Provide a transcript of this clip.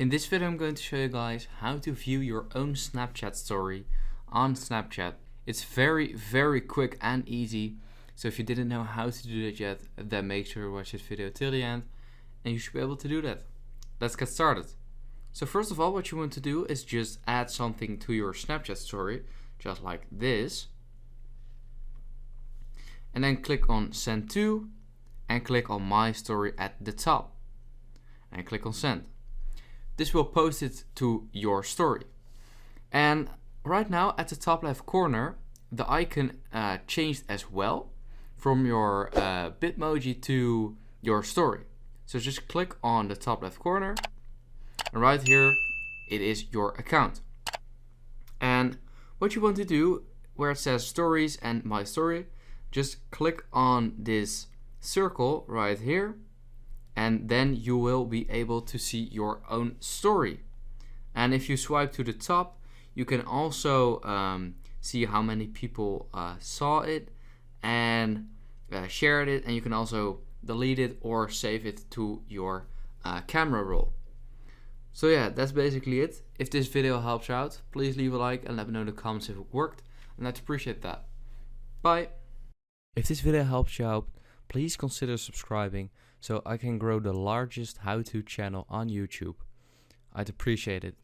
In this video I'm going to show you guys how to view your own Snapchat story on Snapchat. It's very quick and easy, so if you didn't know how to do that yet, then make sure to watch this video till the end and you should be able to do that. Let's get started. So first of all, what you want to do is just add something to your Snapchat story, just like this, and then click on send to and click on my story at the top and click on send. This will post it to your story. And right now at the top left corner, the icon changed as well from your Bitmoji to your story. So just click on the top left corner, and right here it is your account. And what you want to do, where it says stories and my story, just click on this circle right here, and then you will be able to see your own story. And if you swipe to the top, you can also see how many people saw it and shared it, and you can also delete it or save it to your camera roll. So yeah, that's basically it. If this video helps you out, please leave a like and let me know in the comments if it worked, and I'd appreciate that. Bye! If this video helps you out, please consider subscribing so I can grow the largest how-to channel on YouTube. I'd appreciate it.